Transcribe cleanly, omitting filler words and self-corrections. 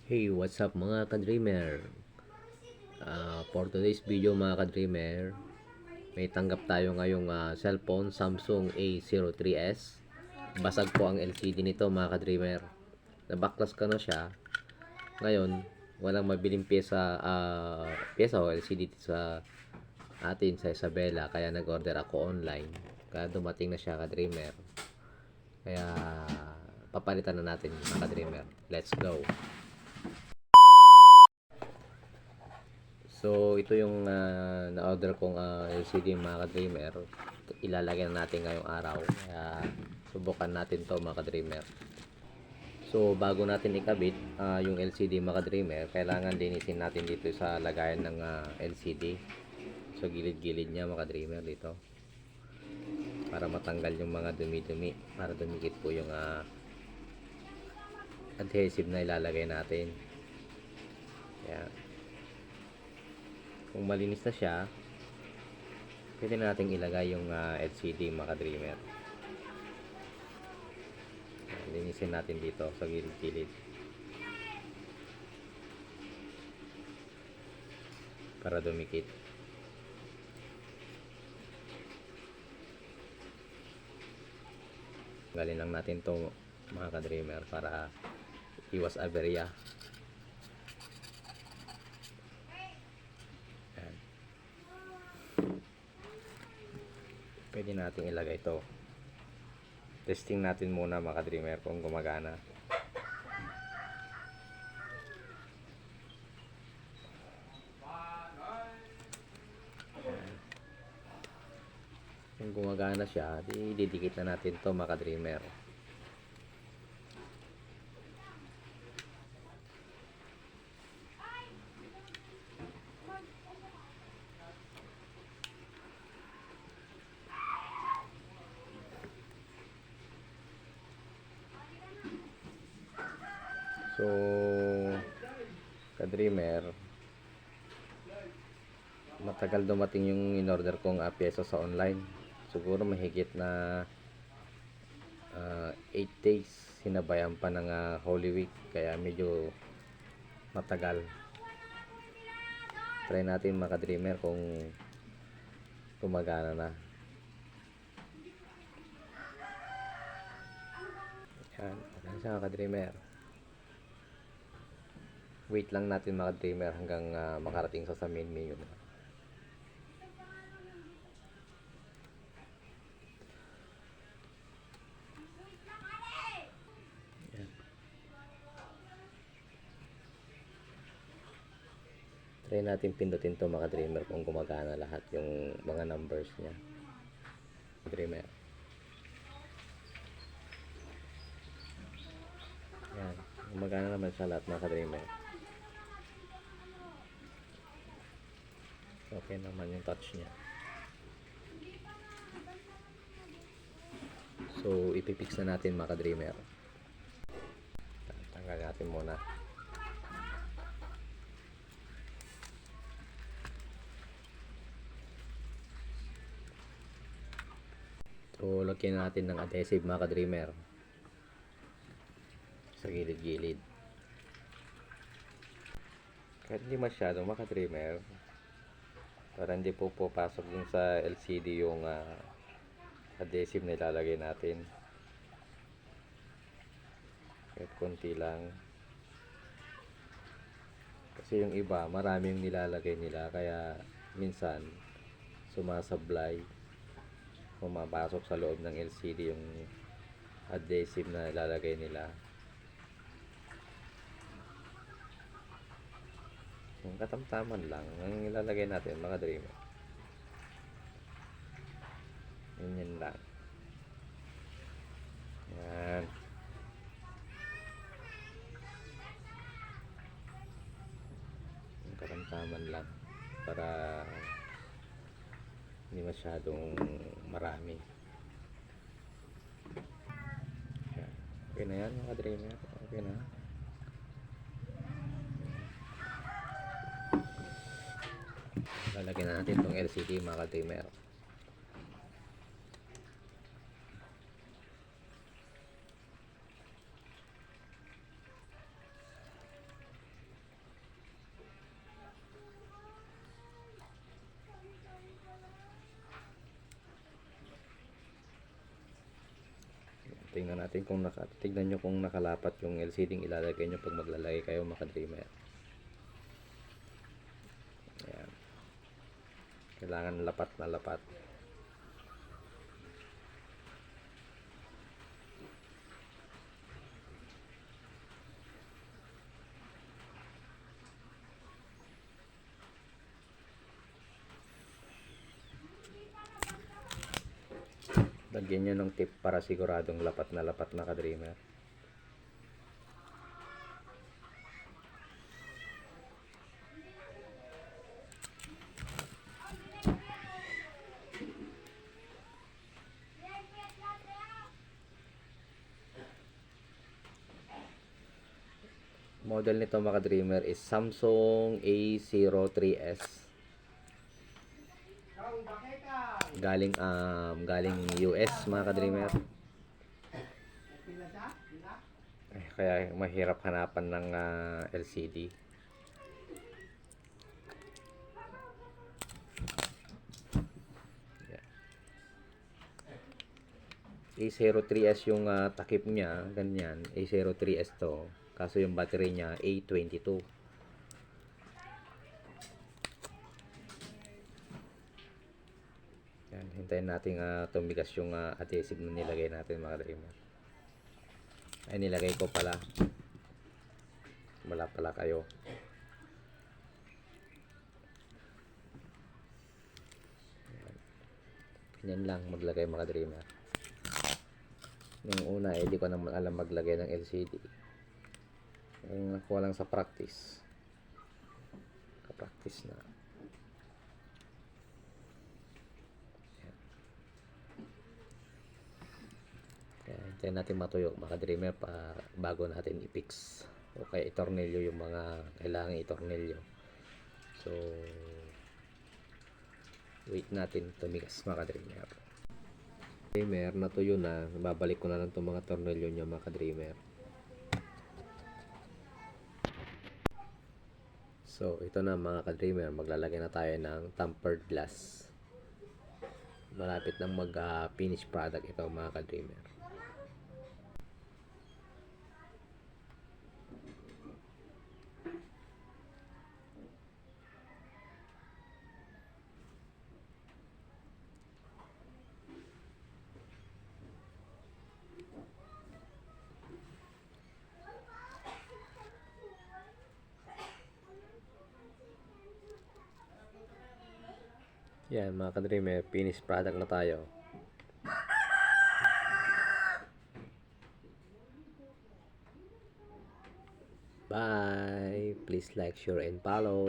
Hey, what's up mga ka-dreamer? For today's video mga ka-dreamer, may tanggap tayo ngayong cellphone Samsung A03s. Basag po ang LCD nito mga ka-dreamer. Nabaklas ka na siya. Ngayon, walang mabiling pyesa o LCD sa atin sa Isabela. Kaya nag-order ako online. Kaya dumating na siya ka-dreamer. Kaya papalitan na natin mga ka-dreamer. Let's go! So, ito yung na-order kong LCD mga ka-dreamer. Ilalagay na natin ngayong araw. Kaya, subukan natin to mga ka-dreamer. So, bago natin ikabit yung LCD mga ka-dreamer, kailangan linisin natin dito sa lagayan ng LCD. So, gilid-gilid niya mga ka-dreamer dito. Para matanggal yung mga dumi-dumi. Para dumikit po yung adhesive na ilalagay natin. Kaya, kung malinis na siya, pwede na natin ilagay yung LCD mga ka-dreamer. Linisin natin dito sa gilid-gilid para dumikit. Galin lang natin to mga ka-dreamer para iwas aberya. Ayan. Pwede natin ilagay to. Testing natin muna mga ka-dreamer kung gumagana. Kung gumagana siya, didikit na natin to mga ka-dreamer. So, ka-dreamer, matagal dumating yung in-order kong pyesa sa online. Siguro mahigit na 8 days. Sinabayan pa ng Holy Week. Kaya medyo matagal. Try natin mga ka-dreamer kung gumagana na. Yan. Ayan siya ka-dreamer. Wait lang natin mga dreamer hanggang makarating sa main menu na. Yan. Try natin pindutin to mga dreamer kung gumagana lahat yung mga numbers niya. Dreamer. Yan. Gumagana naman siya lahat mga dreamer. Okay naman yung touch niya. So, ipipix na natin mga ka-dreamer. Tanggal natin muna. So, lagyan natin ng adhesive mga ka-dreamer. Sa gilid-gilid. Kahit hindi masyado mga ka-dreamer, para hindi po papasok dun sa LCD yung adhesive na ilalagay natin. Kahit konti lang. Kasi yung iba, maraming nilalagay nila. Kaya minsan, sumasablay. Pumapasok sa loob ng LCD yung adhesive na ilalagay nila. Yung katamtaman lang ang ilalagay natin mga dreamer. Yan lang. Yan. Yung katamtaman lang para hindi masyadong marami. Yan. Okay na yan mga dreamer. Okay na. Lalagyan na natin itong LCD mga ka-dreamer. tingnan natin kung tignan nyo kung nakalapat yung LCD yung ilalagay nyo pag maglalagay kayo mga ka-dreamer. Ayan. Kailangan lapat na lapat. Lagyan nyo ng tip para siguradong lapat na ka-dreamer. Model nito mga ka-dreamer is Samsung A03s. Galing US mga ka-dreamer. Kaya mahirap hanapan ng LCD. A03s yung takip niya, ganyan. A03s to. Kaso yung battery niya A22. Yan, hintayin natin tumigas yung adhesive na nilagay natin mga ka-dreamer. Ay, nilagay ko pala. Wala pala kayo. Ganyan lang maglagay mga ka-dreamer. Yung una, di ko naman alam maglagay ng LCD. Yung nakuha lang sa practice. Ka-practice na. Hintayin natin matuyo mga ka-dreamer bago natin i-fix o kaya itornilyo yung mga kailangan itornilyo. So wait natin tumigas mga ka-dreamer. Natuyo na, babalik ko na lang itong mga tornilyo niya mga ka-dreamer. So ito na mga ka-dreamer, maglalagay na tayo ng tempered glass. Malapit nang mag finish product ito mga ka-dreamer. Yan mga ka-dreamer, finished product na tayo. Bye! Please like, share, and follow.